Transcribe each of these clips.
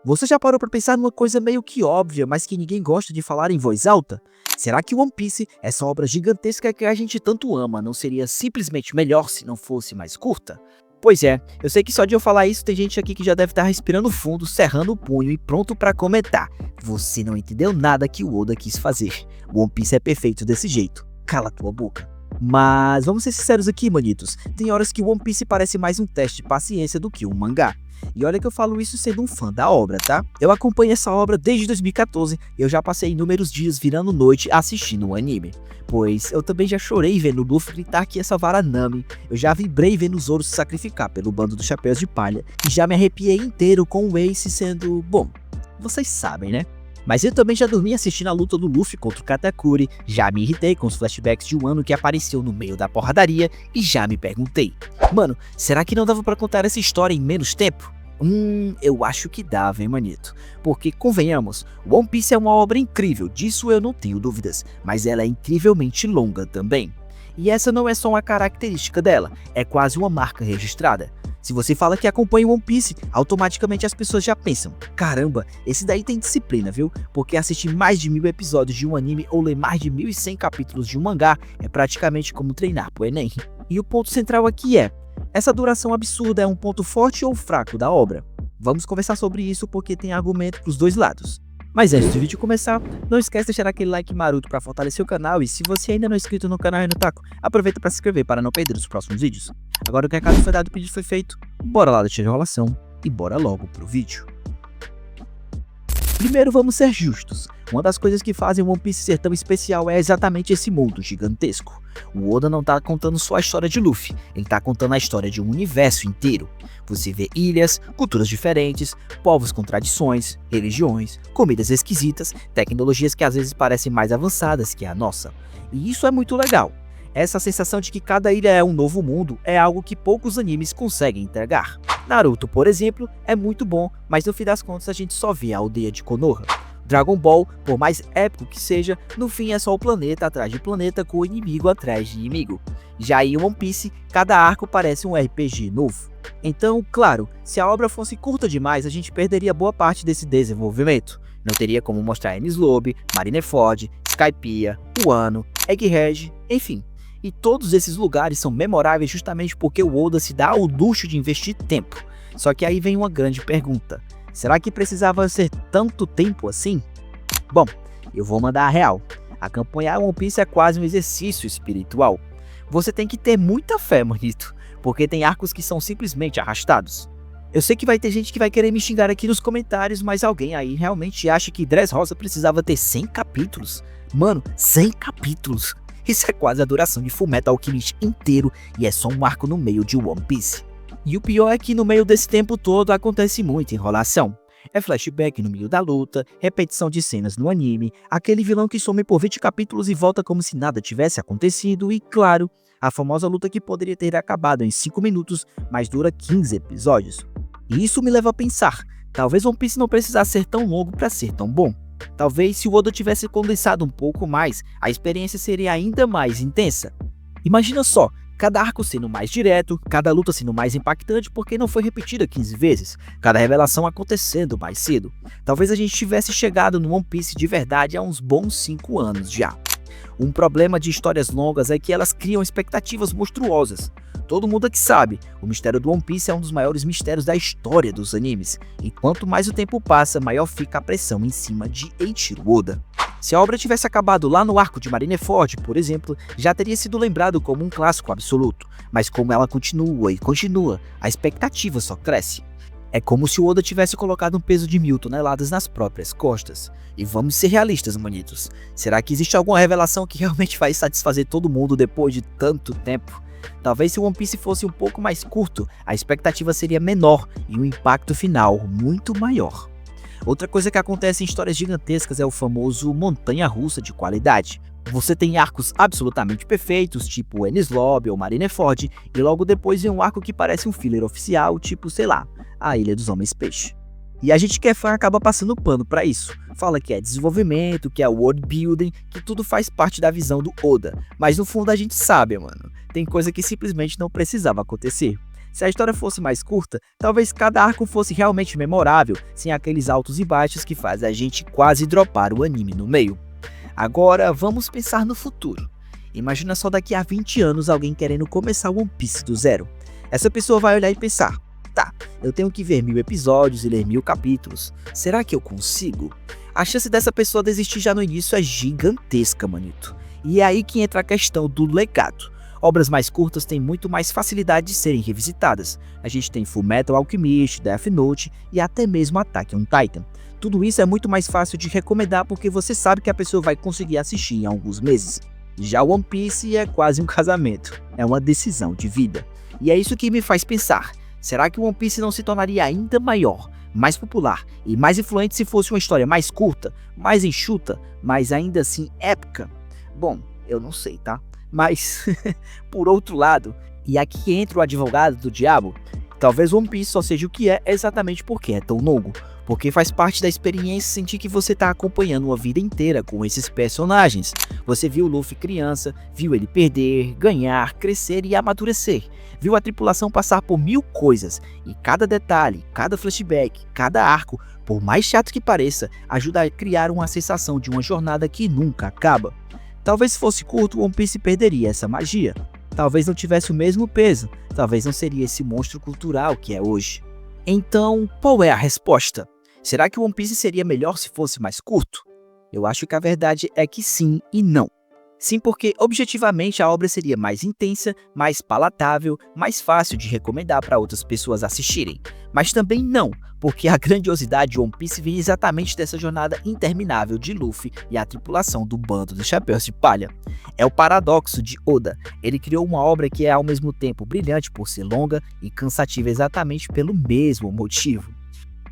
Você já parou pra pensar numa coisa meio que óbvia, mas que ninguém gosta de falar em voz alta? Será que One Piece, essa obra gigantesca que a gente tanto ama, não seria simplesmente melhor se não fosse mais curta? Pois é, eu sei que só de eu falar isso tem gente aqui que já deve estar respirando fundo, cerrando o punho e pronto pra comentar. Você não entendeu nada que o Oda quis fazer. One Piece é perfeito desse jeito. Cala tua boca. Mas vamos ser sinceros aqui, manitos. Tem horas que One Piece parece mais um teste de paciência do que um mangá. E olha que eu falo isso sendo um fã da obra, tá? Eu acompanho essa obra desde 2014 e eu já passei inúmeros dias virando noite assistindo o anime. Pois eu também já chorei vendo o Luffy gritar que ia salvar a Nami, eu já vibrei vendo o Zoro se sacrificar pelo bando dos Chapéus de Palha e já me arrepiei inteiro com o Ace sendo, bom, vocês sabem, né? Mas eu também já dormi assistindo a luta do Luffy contra o Katakuri, já me irritei com os flashbacks de Wano que apareceu no meio da porradaria e já me perguntei, mano, será que não dava pra contar essa história em menos tempo? Eu acho que dava, hein, manito? Porque, convenhamos, One Piece é uma obra incrível, disso eu não tenho dúvidas, mas ela é incrivelmente longa também. E essa não é só uma característica dela, é quase uma marca registrada. Se você fala que acompanha One Piece, automaticamente as pessoas já pensam, caramba, esse daí tem disciplina, viu? Porque assistir mais de 1000 episódios de um anime ou ler mais de 1100 capítulos de um mangá é praticamente como treinar pro Enem. E o ponto central aqui é, essa duração absurda é um ponto forte ou fraco da obra? Vamos conversar sobre isso porque tem argumento pros dois lados. Mas antes do vídeo começar, não esquece de deixar aquele like maroto para fortalecer o canal e se você ainda não é inscrito no canal e no taco, aproveita para se inscrever para não perder os próximos vídeos. Agora que o recado foi dado e o pedido foi feito, bora lá deixar a enrolação e bora logo pro vídeo. Primeiro vamos ser justos, uma das coisas que fazem One Piece ser tão especial é exatamente esse mundo gigantesco. O Oda não tá contando só a história de Luffy, ele tá contando a história de um universo inteiro. Você vê ilhas, culturas diferentes, povos com tradições, religiões, comidas esquisitas, tecnologias que às vezes parecem mais avançadas que a nossa. E isso é muito legal. Essa sensação de que cada ilha é um novo mundo é algo que poucos animes conseguem entregar. Naruto, por exemplo, é muito bom, mas no fim das contas a gente só vê a aldeia de Konoha. Dragon Ball, por mais épico que seja, no fim é só o planeta atrás de planeta com o inimigo atrás de inimigo. Já em One Piece, cada arco parece um RPG novo. Então, claro, se a obra fosse curta demais, a gente perderia boa parte desse desenvolvimento. Não teria como mostrar Enies Lobby, Marineford, Skypiea, Wano, Egghead, enfim. E todos esses lugares são memoráveis justamente porque o Oda se dá o luxo de investir tempo. Só que aí vem uma grande pergunta. Será que precisava ser tanto tempo assim? Bom, eu vou mandar a real. Acompanhar One Piece é quase um exercício espiritual. Você tem que ter muita fé, manito, porque tem arcos que são simplesmente arrastados. Eu sei que vai ter gente que vai querer me xingar aqui nos comentários, mas alguém aí realmente acha que Dressrosa precisava ter 100 capítulos? Mano, 100 capítulos! Isso é quase a duração de Fullmetal Alchemist inteiro e é só um arco no meio de One Piece. E o pior é que no meio desse tempo todo acontece muita enrolação. É flashback no meio da luta, repetição de cenas no anime, aquele vilão que some por 20 capítulos e volta como se nada tivesse acontecido e, claro, a famosa luta que poderia ter acabado em 5 minutos, mas dura 15 episódios. E isso me leva a pensar, talvez One Piece não precisasse ser tão longo para ser tão bom. Talvez se o Oda tivesse condensado um pouco mais, a experiência seria ainda mais intensa. Imagina só, cada arco sendo mais direto, cada luta sendo mais impactante porque não foi repetida 15 vezes, cada revelação acontecendo mais cedo. Talvez a gente tivesse chegado no One Piece de verdade há uns bons 5 anos já. Um problema de histórias longas é que elas criam expectativas monstruosas. Todo mundo aqui sabe, o mistério do One Piece é um dos maiores mistérios da história dos animes, e quanto mais o tempo passa, maior fica a pressão em cima de Eiichiro Oda. Se a obra tivesse acabado lá no arco de Marineford, por exemplo, já teria sido lembrado como um clássico absoluto, mas como ela continua e continua, a expectativa só cresce. É como se o Oda tivesse colocado um peso de 1000 toneladas nas próprias costas. E vamos ser realistas, manitos. Será que existe alguma revelação que realmente vai satisfazer todo mundo depois de tanto tempo? Talvez se o One Piece fosse um pouco mais curto, a expectativa seria menor e o impacto final muito maior. Outra coisa que acontece em histórias gigantescas é o famoso montanha-russa de qualidade. Você tem arcos absolutamente perfeitos, tipo Enies Lobby ou Marineford, e logo depois vem um arco que parece um filler oficial, tipo, sei lá, a Ilha dos Homens Peixe. E a gente que é fã acaba passando pano pra isso. Fala que é desenvolvimento, que é world building, que tudo faz parte da visão do Oda. Mas no fundo a gente sabe, mano, tem coisa que simplesmente não precisava acontecer. Se a história fosse mais curta, talvez cada arco fosse realmente memorável, sem aqueles altos e baixos que faz a gente quase dropar o anime no meio. Agora vamos pensar no futuro. Imagina só daqui a 20 anos alguém querendo começar One Piece do zero. Essa pessoa vai olhar e pensar: tá, eu tenho que ver 1000 episódios e ler 1000 capítulos. Será que eu consigo? A chance dessa pessoa desistir já no início é gigantesca, manito. E é aí que entra a questão do legado. Obras mais curtas têm muito mais facilidade de serem revisitadas. A gente tem Fullmetal Alchemist, Death Note e até mesmo Attack on Titan. Tudo isso é muito mais fácil de recomendar porque você sabe que a pessoa vai conseguir assistir em alguns meses. Já One Piece é quase um casamento, é uma decisão de vida. E é isso que me faz pensar, será que One Piece não se tornaria ainda maior, mais popular e mais influente se fosse uma história mais curta, mais enxuta, mas ainda assim épica? Bom, eu não sei, tá? Mas, por outro lado, e aqui entra o advogado do diabo, talvez One Piece só seja o que é exatamente porque é tão longo. Porque faz parte da experiência sentir que você está acompanhando uma vida inteira com esses personagens. Você viu o Luffy criança, viu ele perder, ganhar, crescer e amadurecer. Viu a tripulação passar por 1000 coisas. E cada detalhe, cada flashback, cada arco, por mais chato que pareça, ajuda a criar uma sensação de uma jornada que nunca acaba. Talvez se fosse curto, One Piece perderia essa magia. Talvez não tivesse o mesmo peso. Talvez não seria esse monstro cultural que é hoje. Então, qual é a resposta? Será que One Piece seria melhor se fosse mais curto? Eu acho que a verdade é que sim e não. Sim, porque objetivamente a obra seria mais intensa, mais palatável, mais fácil de recomendar para outras pessoas assistirem. Mas também não, porque a grandiosidade de One Piece vem exatamente dessa jornada interminável de Luffy e a tripulação do bando dos Chapéus de Palha. É o paradoxo de Oda. Ele criou uma obra que é ao mesmo tempo brilhante por ser longa e cansativa exatamente pelo mesmo motivo.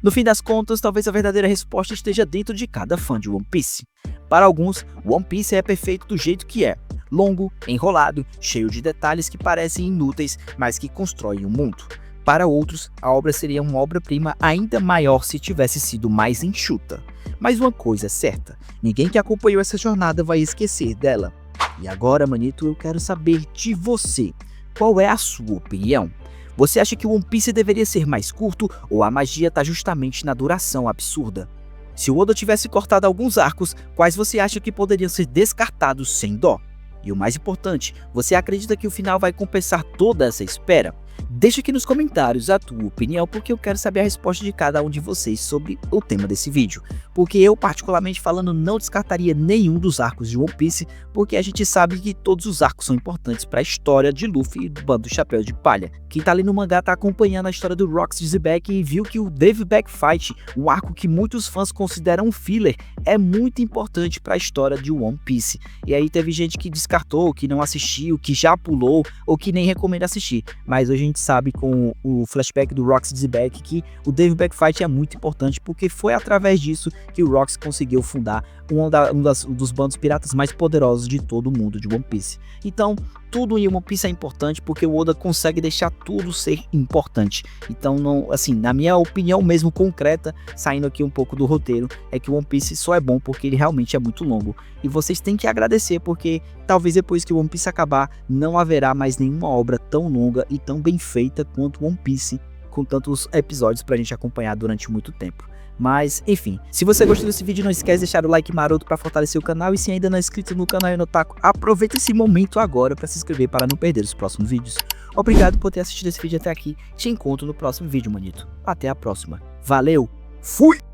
No fim das contas, talvez a verdadeira resposta esteja dentro de cada fã de One Piece. Para alguns, One Piece é perfeito do jeito que é, longo, enrolado, cheio de detalhes que parecem inúteis, mas que constroem um mundo. Para outros, a obra seria uma obra-prima ainda maior se tivesse sido mais enxuta. Mas uma coisa é certa, ninguém que acompanhou essa jornada vai esquecer dela. E agora, manito, eu quero saber de você, qual é a sua opinião? Você acha que o One Piece deveria ser mais curto ou a magia está justamente na duração absurda? Se o Oda tivesse cortado alguns arcos, quais você acha que poderiam ser descartados sem dó? E o mais importante, você acredita que o final vai compensar toda essa espera? Deixa aqui nos comentários a tua opinião, porque eu quero saber a resposta de cada um de vocês sobre o tema desse vídeo. Porque eu, particularmente falando, não descartaria nenhum dos arcos de One Piece, porque a gente sabe que todos os arcos são importantes para a história de Luffy e do bando do Chapéu de Palha. Quem tá ali no mangá tá acompanhando a história do Rox Dizzyback e viu que o Dave Back Fight, um arco que muitos fãs consideram um filler, é muito importante para a história de One Piece. E aí teve gente que descartou, que não assistiu, que já pulou ou que nem recomenda assistir. Mas hoje a gente sabe com o flashback do Rox Dizzyback que o Dave Back Fight é muito importante, porque foi através disso que o Rox conseguiu fundar um dos bandos piratas mais poderosos de todo o mundo de One Piece. Então, tudo em One Piece é importante porque o Oda consegue deixar tudo ser importante. Então, não, assim, na minha opinião mesmo concreta, saindo aqui um pouco do roteiro, é que o One Piece só é bom porque ele realmente é muito longo. E vocês têm que agradecer porque talvez depois que o One Piece acabar, não haverá mais nenhuma obra tão longa e tão bem feita quanto One Piece, com tantos episódios pra gente acompanhar durante muito tempo. Mas, enfim, se você gostou desse vídeo, não esquece de deixar o like maroto para fortalecer o canal. E se ainda não é inscrito no canal e no Taco, aproveita esse momento agora para se inscrever para não perder os próximos vídeos. Obrigado por ter assistido esse vídeo até aqui. Te encontro no próximo vídeo, manito. Até a próxima. Valeu, fui!